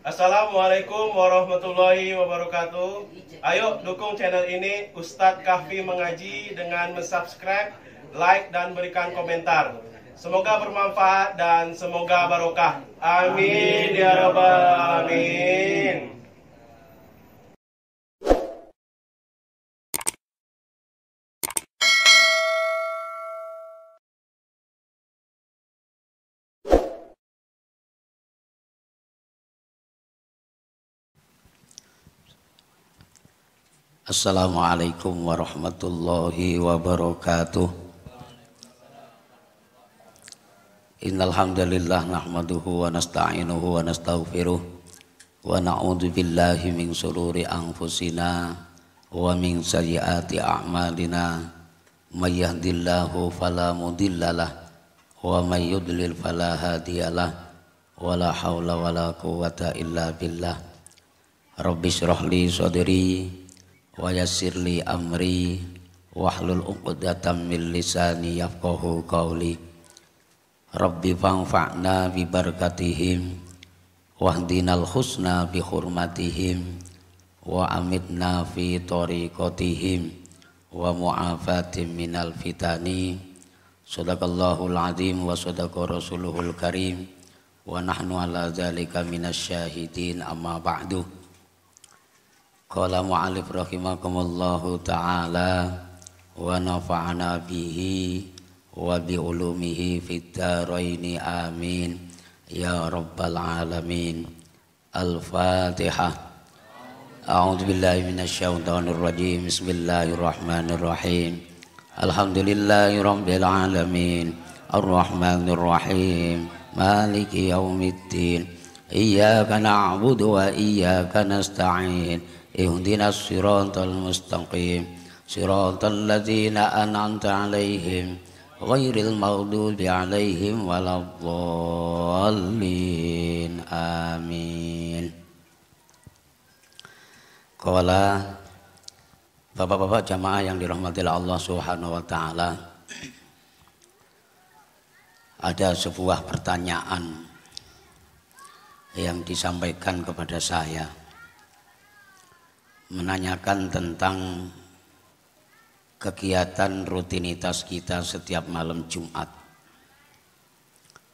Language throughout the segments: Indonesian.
Assalamualaikum warahmatullahi wabarakatuh. Ayo dukung channel ini Ustadz Kahfi Mengaji dengan subscribe, like, dan berikan komentar. Semoga bermanfaat dan semoga barokah. Amin ya rabbal alamin. Assalamualaikum warahmatullahi wabarakatuh. Innal hamdalillah nahmaduhu wa nasta'inuhu wa nastaghfiruh wa na'udzu billahi min shururi anfusina wa min sayyiati a'malina. May yahdihillahu fala mudhillalah wa may yudlil fala hadiyalah. Wa la haula wa la quwwata illa billah. Rabbi shrah li sadri wa yassirli amri wahlul 'uqdatam min lisani yafqahu qawli. Rabbi fanfa'na bi barakatihim wahdinal husna bi hurmatihim wa amitna fi tariqatihim wa mu'afatim minal fitani. Shadaqallahul azim wa shadaqa rasuluhul karim wa nahnu ala dzalika minasyahidin, amma ba'du. Qala mu'allif rahimakumullahu ta'ala wa nafa'ana bihi wa bi ulumihi fid dharaini amin ya rabbal alamin. Al-Fatihah. A'udzu billahi minasy syaithanir rajim. Bismillahirrahmanirrahim. Alhamdulillahi rabbil alamin. Arrahmanir rahim. Maliki yaumiddin. Iyyaka na'budu wa iyyaka nasta'in. Ihdinas siratal mustaqim, siratal ladzina an'amta 'alaihim ghairil maghdubi 'alaihim waladdallin. Amin. Qala, bapak-bapak jamaah yang dirahmati Allah Subhanahu wa taala, ada sebuah pertanyaan yang disampaikan kepada saya, menanyakan tentang kegiatan rutinitas kita setiap malam Jumat,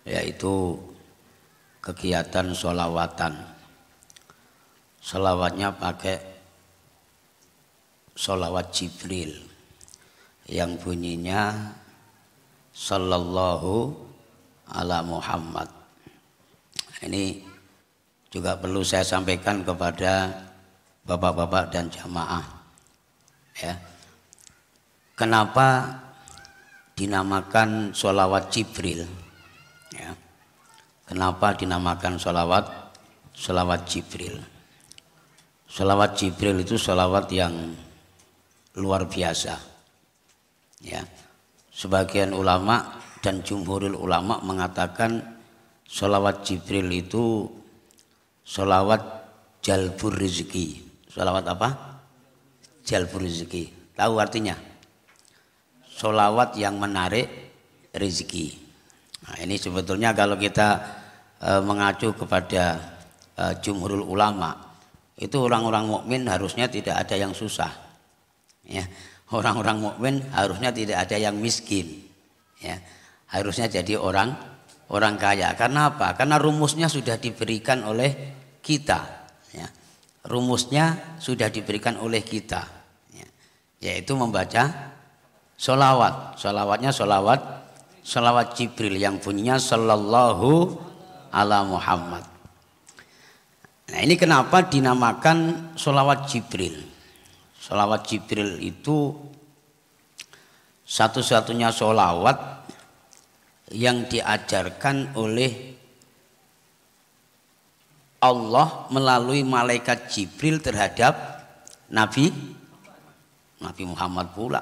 yaitu kegiatan sholawatan. Sholawatnya pakai sholawat Jibril yang bunyinya sallallahu ala Muhammad. Ini juga perlu saya sampaikan kepada bapak-bapak dan jamaah, ya. Kenapa dinamakan sholawat Jibril? Ya. Kenapa dinamakan sholawat Jibril? Sholawat Jibril itu sholawat yang luar biasa. Ya. Sebagian ulama dan jumhurul ulama mengatakan sholawat Jibril itu sholawat jalbur rezeki. Sholawat apa? Jalbur rezeki. Tahu artinya? Sholawat yang menarik rezeki. Nah, ini sebetulnya kalau kita mengacu kepada jumhurul ulama, itu orang-orang mukmin harusnya tidak ada yang susah. Ya. Orang-orang mukmin harusnya tidak ada yang miskin. Ya. Harusnya jadi orang kaya. Karena apa? Karena rumusnya sudah diberikan oleh kita. Ya. Rumusnya sudah diberikan oleh kita, ya, yaitu membaca sholawat. Sholawatnya sholawat Jibril yang bunyinya sallallahu ala Muhammad. Nah, ini kenapa dinamakan sholawat Jibril? Sholawat Jibril itu satu-satunya sholawat yang diajarkan oleh Allah melalui malaikat Jibril terhadap Nabi Muhammad pula,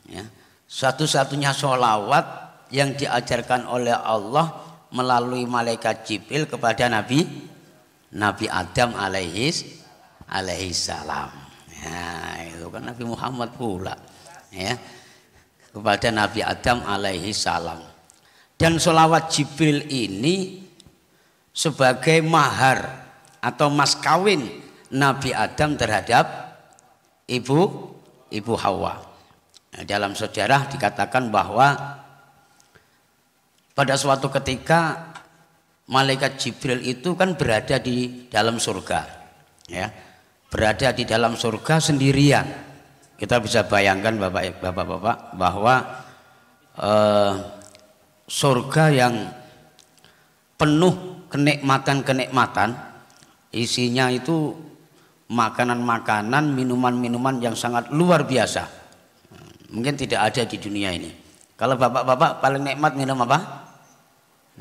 ya. Satu-satunya sholawat yang diajarkan oleh Allah melalui malaikat Jibril kepada Nabi Adam alaihi salam. Ya, itu kan Nabi Muhammad pula, ya, kepada Nabi Adam alaihi salam. Dan sholawat Jibril ini sebagai mahar atau mas kawin Nabi Adam terhadap ibu Hawa. Nah, dalam sejarah dikatakan bahwa pada suatu ketika malaikat Jibril itu kan berada di dalam surga, ya, berada di dalam surga sendirian. Kita bisa bayangkan bapak-bapak bahwa surga yang penuh kenikmatan, isinya itu makanan-makanan, minuman-minuman yang sangat luar biasa. Mungkin tidak ada di dunia ini. Kalau bapak-bapak paling nikmat minum apa?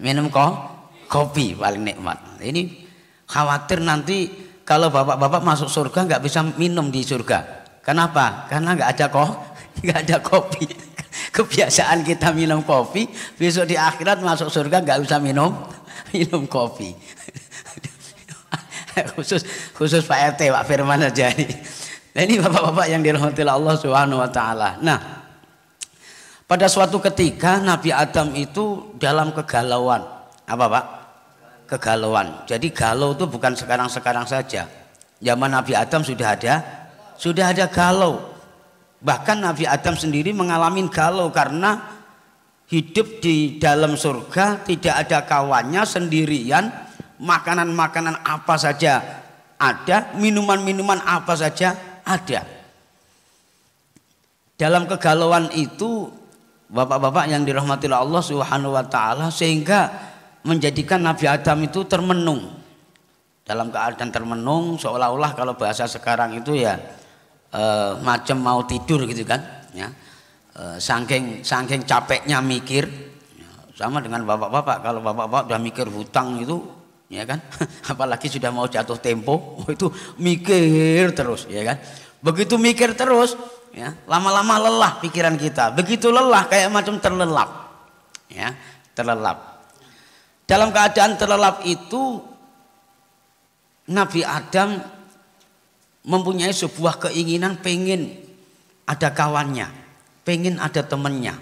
Minum kopi paling nikmat. Ini khawatir nanti kalau bapak-bapak masuk surga nggak bisa minum di surga. Kenapa? Karena nggak ada kopi. Kebiasaan kita minum kopi, besok di akhirat masuk surga nggak bisa minum kopi. khusus Pak RT, Pak Firman aja ini. Nah, ini bapak-bapak yang dirahmati Allah Subhanahu wa taala. Nah, pada suatu ketika Nabi Adam itu dalam kegalauan. Apa, Pak? Kegalauan. Jadi galau itu bukan sekarang-sekarang saja. Zaman Nabi Adam sudah ada galau. Bahkan Nabi Adam sendiri mengalami galau karena hidup di dalam surga, tidak ada kawannya, sendirian, makanan-makanan apa saja ada, minuman-minuman apa saja ada. Dalam kegalauan itu bapak-bapak yang dirahmati Allah Subhanahu wa taala, sehingga menjadikan Nabi Adam itu termenung. Dalam keadaan termenung, seolah-olah kalau bahasa sekarang itu ya macam mau tidur gitu kan, ya. Saking capeknya mikir, sama dengan bapak-bapak. Kalau bapak-bapak udah mikir hutang itu, ya kan, apalagi sudah mau jatuh tempo, itu mikir terus, ya kan. Begitu mikir terus, ya, lama-lama lelah pikiran kita. Begitu lelah kayak macam terlelap, ya, terlelap. Dalam keadaan terlelap itu Nabi Adam mempunyai sebuah keinginan, pengen ada kawannya, pengen ada temannya,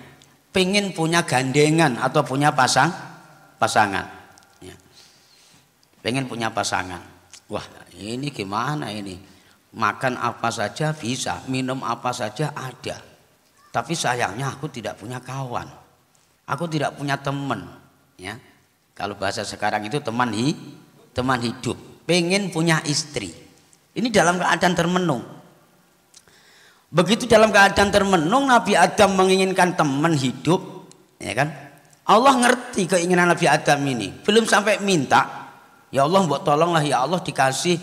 pengen punya gandengan atau punya pasangan, ya. Pengen punya pasangan. Wah, ini gimana ini? Makan apa saja bisa, minum apa saja ada. Tapi sayangnya aku tidak punya kawan, aku tidak punya teman, ya. Kalau bahasa sekarang itu teman hidup. Pengen punya istri. Ini dalam keadaan termenung. Begitu dalam keadaan termenung, Nabi Adam menginginkan teman hidup, ya kan? Allah ngerti keinginan Nabi Adam ini. Belum sampai minta, ya Allah mbok tolonglah ya Allah dikasih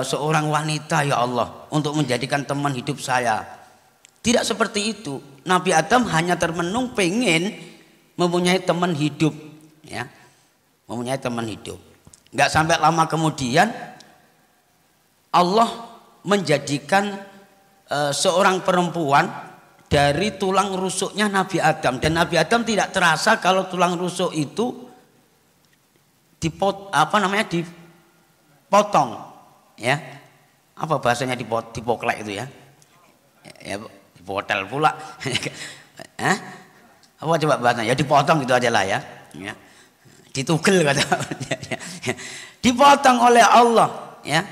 seorang wanita ya Allah untuk menjadikan teman hidup saya. Tidak seperti itu. Nabi Adam hanya termenung pengen mempunyai teman hidup, ya. Mempunyai teman hidup. Nggak sampai lama kemudian Allah menjadikan seorang perempuan dari tulang rusuknya Nabi Adam, dan Nabi Adam tidak terasa kalau tulang rusuk itu dipotong, ya. Apa bahasanya dipoklek itu ya? Ya, dipotel pula. Apa coba bahasanya? Ya dipotong gitu aja lah ya. Ya. Ditugel kata. Dipotong oleh Allah, ya.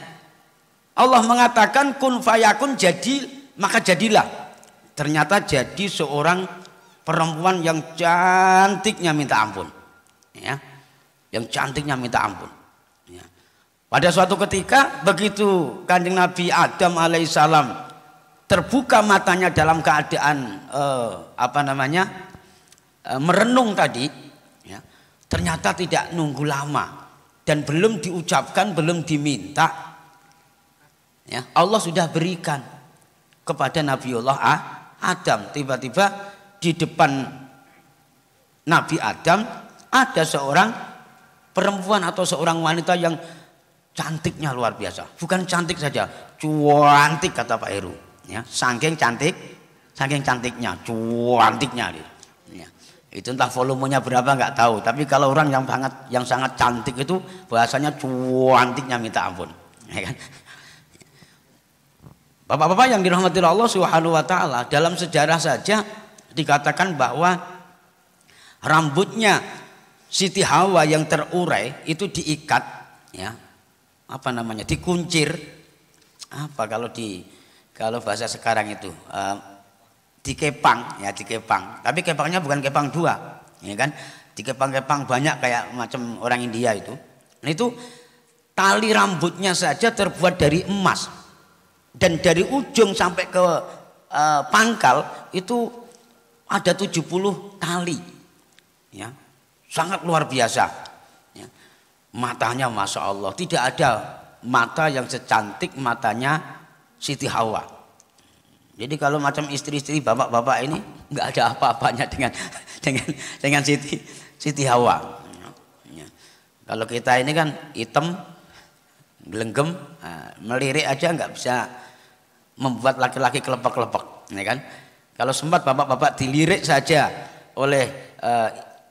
Allah mengatakan kun fayakun, jadi maka jadilah. Ternyata jadi seorang perempuan yang cantiknya minta ampun, ya. Yang cantiknya minta ampun, ya. Pada suatu ketika begitu Kanjeng Nabi Adam alaihissalam terbuka matanya dalam keadaan merenung tadi, ya, ternyata tidak nunggu lama dan belum diucapkan, belum diminta, ya, Allah sudah berikan kepada Nabiullah Adam. Tiba-tiba di depan Nabi Adam ada seorang perempuan atau seorang wanita yang cantiknya luar biasa. Bukan cantik saja, cuantik kata Pak Heru, ya. Saking cantiknya, cuantiknya, ya. Itu entah volumenya berapa nggak tahu, tapi kalau orang yang sangat cantik itu bahasanya cuantiknya minta ampun, ya kan? Bapak-bapak yang dirahmati Allah Subhanahu wa taala, dalam sejarah saja dikatakan bahwa rambutnya Siti Hawa yang terurai itu diikat, ya. apa namanya, dikuncir, apa kalau bahasa sekarang itu dikepang, ya dikepang. Tapi kepangnya bukan kepang dua, ya kan? Dikepang-kepang banyak kayak macam orang India itu. Nah itu tali rambutnya saja terbuat dari emas, dan dari ujung sampai ke pangkal itu ada 70 tali, ya, sangat luar biasa. Ya. Matanya masya Allah, tidak ada mata yang secantik matanya Siti Hawa. Jadi kalau macam istri-istri bapak-bapak ini nggak ada apa-apanya dengan Siti Hawa. Ya. Kalau kita ini kan hitam, gelenggem, melirik aja nggak bisa membuat laki-laki kelepek-kelepek, ya kan? Kalau sempat bapak-bapak dilirik saja oleh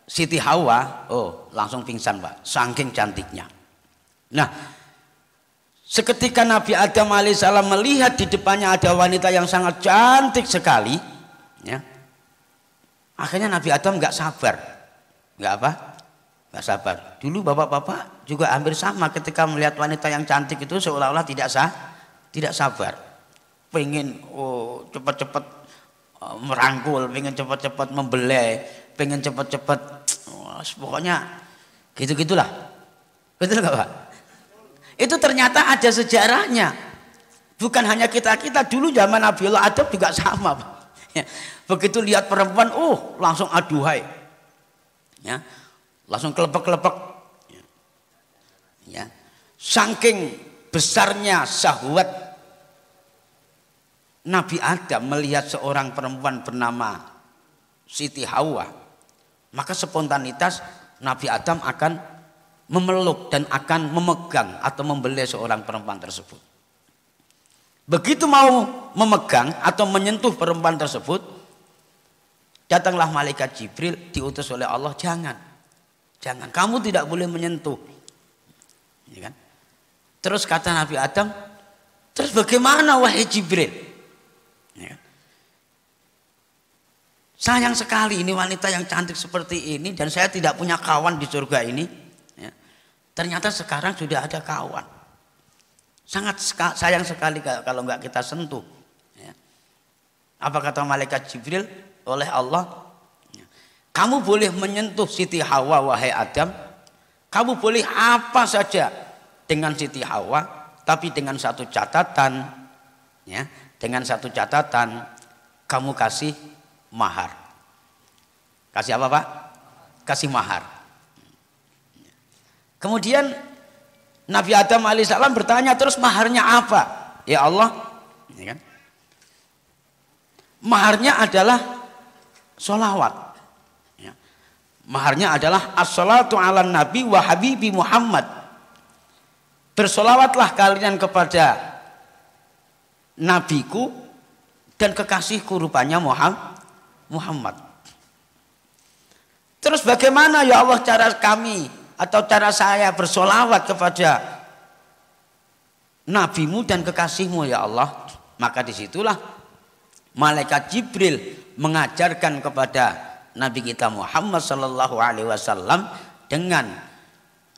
Siti Hawa, oh langsung pingsan Pak, saking cantiknya. Nah, seketika Nabi Adam alaihissalam melihat di depannya ada wanita yang sangat cantik sekali, ya, akhirnya Nabi Adam nggak sabar, nggak sabar. Dulu bapak-bapak juga hampir sama ketika melihat wanita yang cantik itu seolah-olah tidak sabar, pengen cepat-cepat merangkul, pengen cepat-cepat membelai, pengen cepat-cepat, pokoknya gitu-gitulah, betul nggak Pak? Itu ternyata ada sejarahnya. Bukan hanya kita dulu zaman Nabiullah Adam juga sama Pak. Ya, begitu lihat perempuan, langsung aduhai, ya, langsung kelepek-kelepek, ya. Saking besarnya syahwat Nabi Adam melihat seorang perempuan bernama Siti Hawa, maka spontanitas Nabi Adam akan memeluk dan akan memegang atau membelai seorang perempuan tersebut. Begitu mau memegang atau menyentuh perempuan tersebut, datanglah malaikat Jibril diutus oleh Allah, jangan, kamu tidak boleh menyentuh, ya kan? Terus kata Nabi Adam, terus bagaimana wahai Jibril? Ya. Sayang sekali ini wanita yang cantik seperti ini, dan saya tidak punya kawan di surga ini. Ya. Ternyata sekarang sudah ada kawan. Sangat sayang sekali kalau nggak kita sentuh. Ya. Apa kata malaikat Jibril oleh Allah? Ya. Kamu boleh menyentuh Siti Hawa wahai Adam. Kamu boleh apa saja dengan Siti Hawa, tapi dengan satu catatan, ya. Dengan satu catatan, kamu kasih mahar. Kasih apa Pak? Kasih mahar. Kemudian Nabi Adam alaihissalam bertanya, terus maharnya apa? Ya Allah, ya kan? Maharnya adalah sholawat. Ya. Maharnya adalah as-salatu ala nabi wa habibi Muhammad. Bersolawatlah kalian kepada nabiku dan kekasihku, rupanya Muhammad. Terus bagaimana ya Allah cara kami atau cara saya bersolawat kepada nabimu dan kekasihmu ya Allah? Maka disitulah malaikat Jibril mengajarkan kepada Nabi kita Muhammad sallallahu alaihi wasallam dengan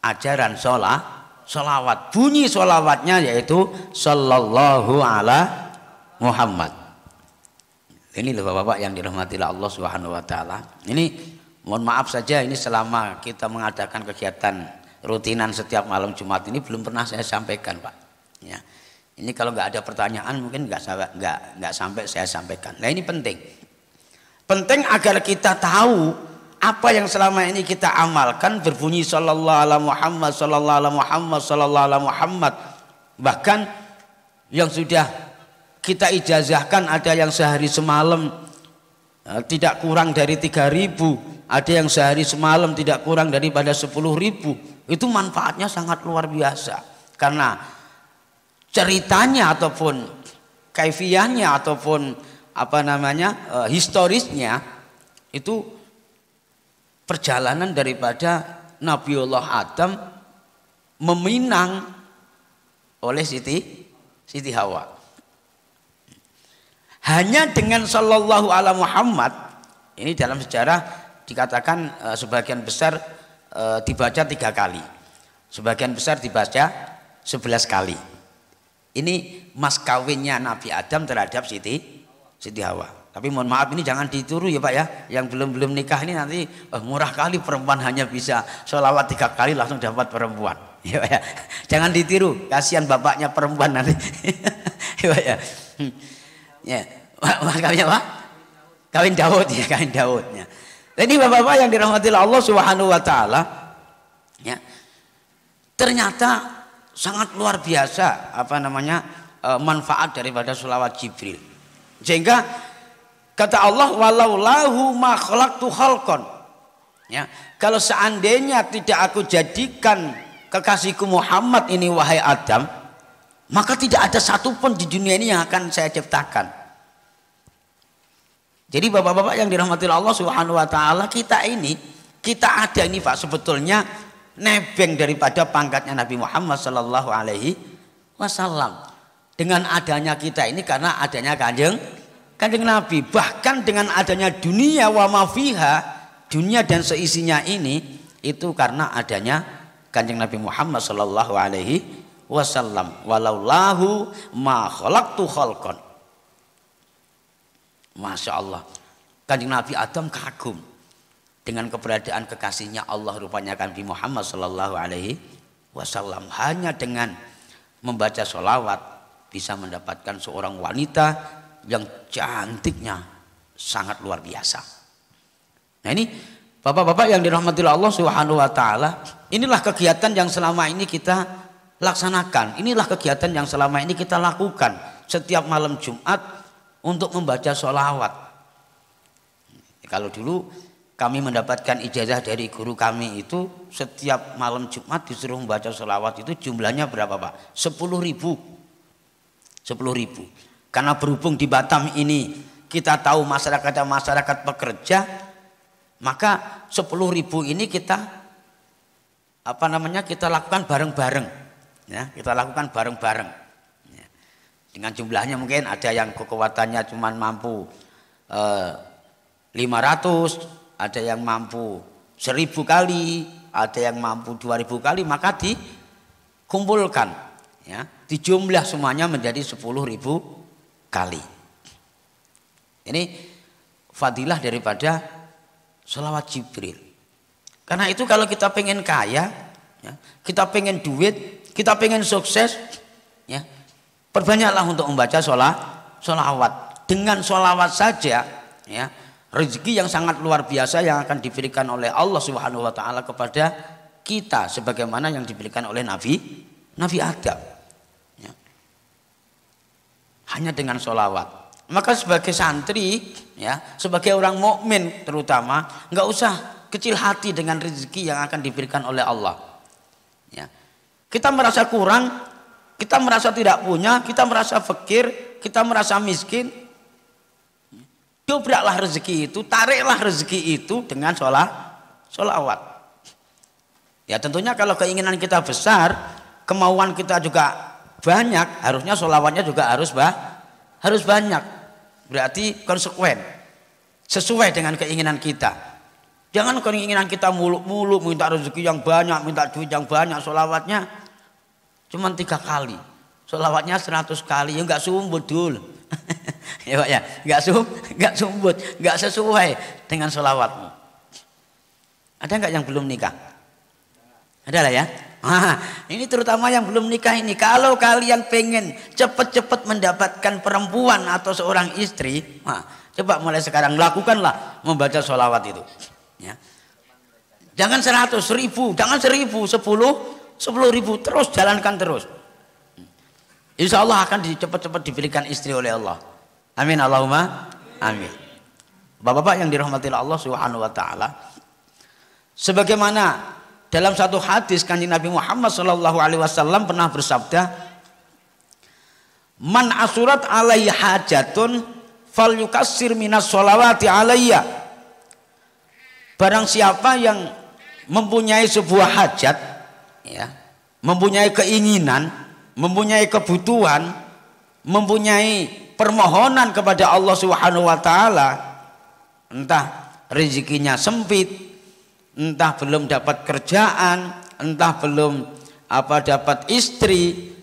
ajaran sholawat. Bunyi sholawatnya yaitu sallallahu ala Muhammad. Ini loh Bapak yang dirahmati Allah Subhanahu wa taala. Ini mohon maaf saja, ini selama kita mengadakan kegiatan rutinan setiap malam Jumat ini belum pernah saya sampaikan Pak. Ya. Ini kalau nggak ada pertanyaan mungkin nggak sampai saya sampaikan. Nah ini penting. Penting agar kita tahu apa yang selama ini kita amalkan berbunyi sallallahu ala Muhammad, sallallahu ala Muhammad, sallallahu ala Muhammad. Bahkan yang sudah kita ijazahkan ada yang sehari semalam tidak kurang dari 3.000, ada yang sehari semalam tidak kurang daripada 10.000. Itu manfaatnya sangat luar biasa, karena ceritanya ataupun kaifiyahnya ataupun historisnya itu perjalanan daripada Nabiullah Adam meminang oleh Siti Hawa. Hanya dengan sallallahu ala Muhammad, ini dalam sejarah dikatakan sebagian besar dibaca 3 kali, sebagian besar dibaca 11 kali. Ini mas kawinnya Nabi Adam terhadap Siti Hawa. Tapi mohon maaf ini jangan ditiru ya Pak ya. Yang belum nikah ini nanti murah kali perempuan hanya bisa sholawat 3 kali langsung dapat perempuan. Ya Pak ya. Jangan ditiru, kasihan bapaknya perempuan nanti. Ya Pak ya. Ya, mas kawinnya Pak? Kawin Daud ya, kawin Daud ya. Jadi bapak-bapak yang dirahmati Allah Subhanahu wa taala, ya. Ternyata sangat luar biasa manfaat daripada sholawat Jibril. Sehingga kata Allah walaulahu ma khalaqtu khalqan. Ya, kalau seandainya tidak aku jadikan kekasihku Muhammad ini wahai Adam, maka tidak ada satupun di dunia ini yang akan saya ciptakan. Jadi bapak-bapak yang dirahmati Allah Subhanahu wa taala, kita ada ini Pak sebetulnya nebeng daripada pangkatnya Nabi Muhammad sallallahu alaihi wasallam. Dengan adanya kita ini karena adanya Kanjeng Nabi, bahkan dengan adanya dunia wa ma fiha, dunia dan seisinya ini itu karena adanya Kanjeng Nabi Muhammad sallallahu alaihi wasallam. Walaulahu ma khalaqtu khalqan. Masya Allah, Kanjeng Nabi Adam kagum dengan keberadaan kekasihnya Allah rupanya Nabi Muhammad sallallahu alaihi wasallam. Hanya dengan membaca sholawat bisa mendapatkan seorang wanita yang cantiknya sangat luar biasa. Nah ini bapak-bapak yang dirahmati Allah Subhanahu wa taala, inilah kegiatan yang selama ini kita laksanakan. Inilah kegiatan yang selama ini kita lakukan setiap malam Jumat untuk membaca sholawat. Kalau dulu kami mendapatkan ijazah dari guru kami itu setiap malam Jumat disuruh membaca sholawat itu jumlahnya berapa Pak? 10.000. 10.000. Karena berhubung di Batam ini kita tahu masyarakat pekerja, maka 10.000 ini kita kita lakukan bareng-bareng. Ya, kita lakukan bareng-bareng. Dengan jumlahnya mungkin ada yang kekuatannya cuma mampu 500, ada yang mampu 1000 kali, ada yang mampu 2000 kali, maka dikumpulkan ya, dijumlah semuanya menjadi 10.000 kali. Ini fadilah daripada sholawat Jibril. Karena itu kalau kita pengen kaya ya, kita pengen duit, kita pengen sukses ya, perbanyaklah untuk membaca sholawat. Dengan sholawat saja ya, rezeki yang sangat luar biasa yang akan diberikan oleh Allah Subhanahu wa taala kepada kita sebagaimana yang diberikan oleh Nabi Adam ya. Hanya dengan sholawat. Maka sebagai santri ya, sebagai orang mukmin terutama, nggak usah kecil hati dengan rezeki yang akan diberikan oleh Allah ya. Kita merasa kurang, kita merasa tidak punya, kita merasa fakir, kita merasa miskin, dobraklah rezeki itu, tariklah rezeki itu dengan sholawat. Ya tentunya kalau keinginan kita besar, kemauan kita juga banyak, harusnya sholawatnya juga harus banyak. Berarti konsekuen, sesuai dengan keinginan kita. Jangan keinginan kita muluk-muluk minta rezeki yang banyak, minta duit yang banyak, sholawatnya cuma 3 kali, sholawatnya 100 kali, ya nggak sumbut dulu. Ya Pak ya, nggak sumbut, nggak sesuai dengan sholawatmu. Ada nggak yang belum nikah? Ada lah ya. Ini terutama yang belum nikah ini. Kalau kalian pengen cepat-cepat mendapatkan perempuan atau seorang istri, coba mulai sekarang lakukanlah membaca sholawat itu. Ya. Jangan 100, 1000, jangan 1000, 10.000, terus jalankan terus. Insya Allah akan cepat-cepat diberikan istri oleh Allah. Amin Allahumma amin. Bapak-bapak yang dirahmati Allah Subhanahu wa taala, sebagaimana dalam satu hadis Kanjeng Nabi Muhammad sallallahu alaihi wasallam pernah bersabda, "Man asurat alaihi hajatun falyukassir minas sholawati alayya." Barang siapa yang mempunyai sebuah hajat ya, mempunyai keinginan, mempunyai kebutuhan, mempunyai permohonan kepada Allah Subhanahu wa taala, entah rezekinya sempit, entah belum dapat kerjaan, entah belum dapat istri,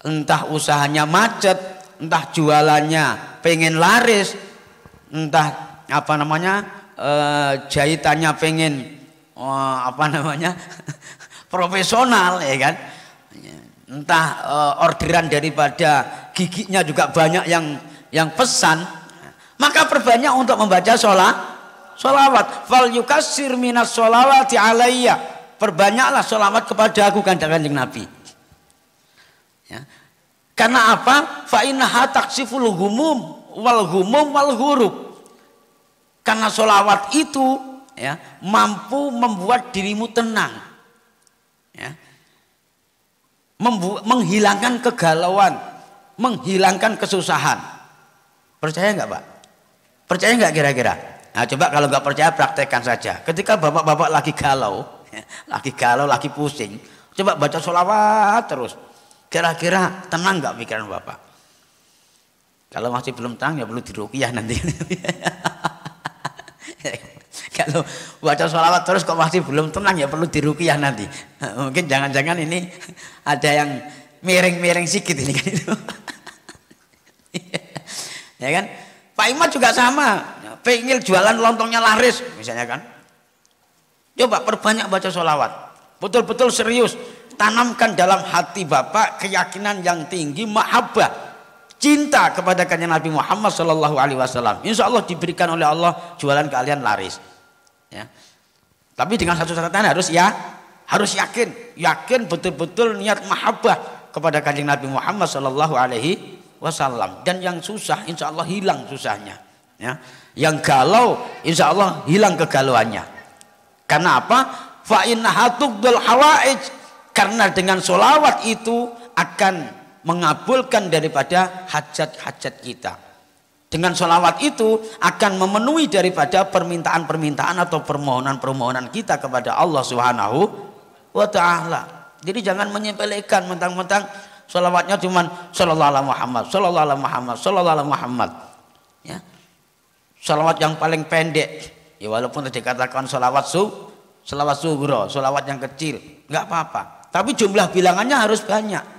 entah usahanya macet, entah jualannya pengen laris, entah jahitannya pengen profesional, ya kan, entah orderan daripada giginya juga banyak yang pesan, maka perbanyak untuk membaca sholawat. Fal yukassir minas sholawati alayya, perbanyaklah sholawat kepada aku, kata Kanjeng Nabi. Ya. Karena apa? Fa innaha taksiful humum wal hurub. Karena sholawat itu ya mampu membuat dirimu tenang, ya, menghilangkan kegalauan, menghilangkan kesusahan. Percaya nggak Pak? Percaya nggak kira-kira? Nah coba kalau nggak percaya praktekkan saja. Ketika bapak-bapak lagi galau, lagi pusing, coba baca sholawat terus. Kira-kira tenang nggak pikiran bapak? Kalau masih belum tenang ya perlu diruqyah nanti. Kalau baca sholawat terus kok masih belum tenang ya perlu diruqyah nanti. Mungkin jangan-jangan ini ada yang miring-miring sikit ini kan itu. Ya kan? Pak Imad juga sama, pengen jualan lontongnya laris misalnya kan. Coba perbanyak baca sholawat, betul-betul serius, tanamkan dalam hati bapak keyakinan yang tinggi, mahabbah, cinta kepada kanjeng Nabi Muhammad Shallallahu Alaihi Wasallam. Insya Allah diberikan oleh Allah jualan kalian laris. Ya. Tapi dengan satu catatan harus yakin betul-betul niat mahabbah kepada kanjeng Nabi Muhammad Shallallahu Alaihi Wasallam. Dan yang susah insya Allah hilang susahnya, ya. Yang galau insya Allah hilang kegalauannya. Karena apa? Fa innaha tuqdul hawaij, karena dengan sholawat itu akan mengabulkan daripada hajat-hajat kita. Dengan sholawat itu akan memenuhi daripada permintaan-permintaan atau permohonan-permohonan kita kepada Allah Subhanahu wa ta'ala. Jadi jangan menyepelekan mentang-mentang sholawatnya cuman sallallahu alaihi Muhammad, sallallahu alaihi Muhammad, sallallahu alaihi Muhammad. Ya. Sholawat yang paling pendek, ya walaupun dikatakan sholawat sugro, sholawat yang kecil, nggak apa-apa. Tapi jumlah bilangannya harus banyak.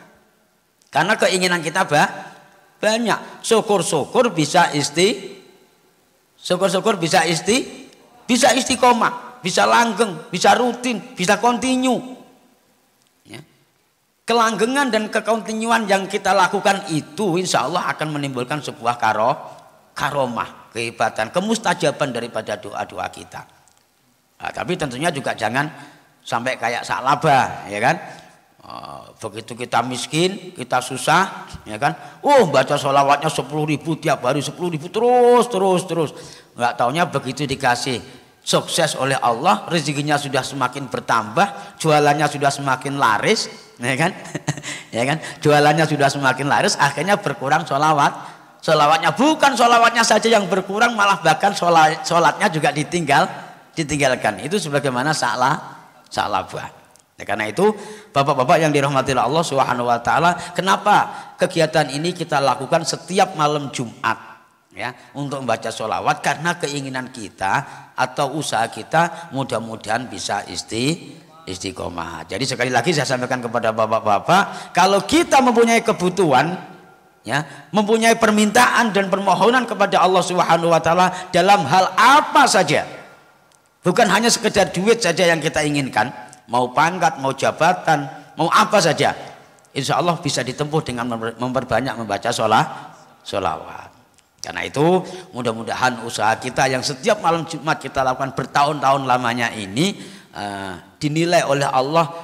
Karena keinginan kita banyak. Syukur-syukur bisa istiqomah, bisa langgeng, bisa rutin, bisa kontinu. Ya. Kelanggengan dan kekontinuan yang kita lakukan itu insya Allah akan menimbulkan sebuah karomah, kehebatan, kemustajaban daripada doa-doa kita. Nah, tapi tentunya juga jangan sampai kayak Sa'labah, ya kan? Begitu kita miskin, kita susah, ya kan? Baca sholawatnya 10.000 tiap hari, 10.000 terus. Nggak taunya begitu dikasih sukses oleh Allah, rezekinya sudah semakin bertambah, jualannya sudah semakin laris, ya kan? Ya kan? Jualannya sudah semakin laris, akhirnya berkurang sholawatnya. Bukan sholawatnya saja yang berkurang, malah bahkan sholatnya juga ditinggalkan. Itu sebagaimana Sa'labah. Ya, karena itu bapak-bapak yang dirahmati Allah Subhanahu wa taala, kenapa kegiatan ini kita lakukan setiap malam Jumat, ya, untuk membaca sholawat? Karena keinginan kita atau usaha kita mudah-mudahan bisa istiqomah. Jadi sekali lagi saya sampaikan kepada bapak-bapak, kalau kita mempunyai kebutuhan, ya, mempunyai permintaan dan permohonan kepada Allah Subhanahu wa taala dalam hal apa saja, bukan hanya sekedar duit saja yang kita inginkan, mau pangkat, mau jabatan, mau apa saja, insya Allah bisa ditempuh dengan memperbanyak membaca sholawat. Karena itu mudah-mudahan usaha kita yang setiap malam Jumat kita lakukan bertahun-tahun lamanya ini dinilai oleh Allah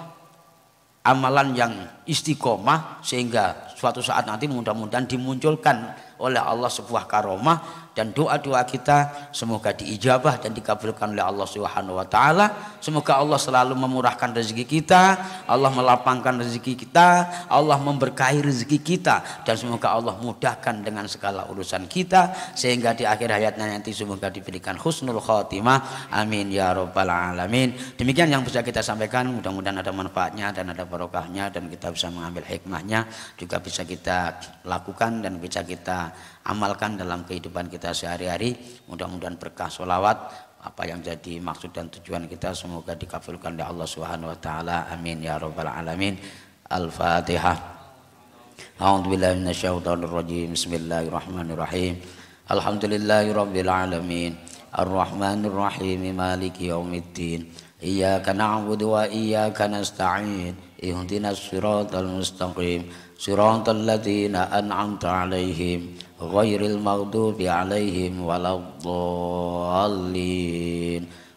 amalan yang istiqomah, sehingga suatu saat nanti mudah-mudahan dimunculkan oleh Allah sebuah karomah, dan doa-doa kita semoga diijabah dan dikabulkan oleh Allah Subhanahu wa taala. Semoga Allah selalu memurahkan rezeki kita, Allah melapangkan rezeki kita, Allah memberkahi rezeki kita, dan semoga Allah mudahkan dengan segala urusan kita, sehingga di akhir hayatnya nanti semoga diberikan husnul khotimah. Amin ya rabbal alamin. Demikian yang bisa kita sampaikan, mudah-mudahan ada manfaatnya dan ada barokahnya, dan kita bisa mengambil hikmahnya, juga bisa kita lakukan dan bisa kita amalkan dalam kehidupan kita sehari-hari. Mudah-mudahan berkah sholawat apa yang jadi maksud dan tujuan kita semoga dikabulkan oleh Allah Subhanahu wa taala. Amin ya rabbal alamin. Al-Fatihah. A'udzubillahi minasyaitonir rajim. Bismillahirrahmanirrahim. Alhamdulillahirabbil alamin. Ar-Rahmanir Rahim. Maliki yaumiddin. Iyyaka na'budu wa iyyaka nasta'in. Ihdinas siratal mustaqim. Siratal ladzina an'amta 'alaihim ghairil maghdubi 'alaihim waladdallin.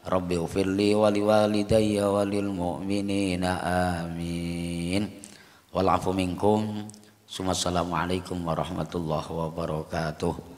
Rabbi ighfirli wa liwalidayya wa lil mu'minina amin. Wal 'afu minkum. Assalamualaikum warahmatullahi wabarakatuh.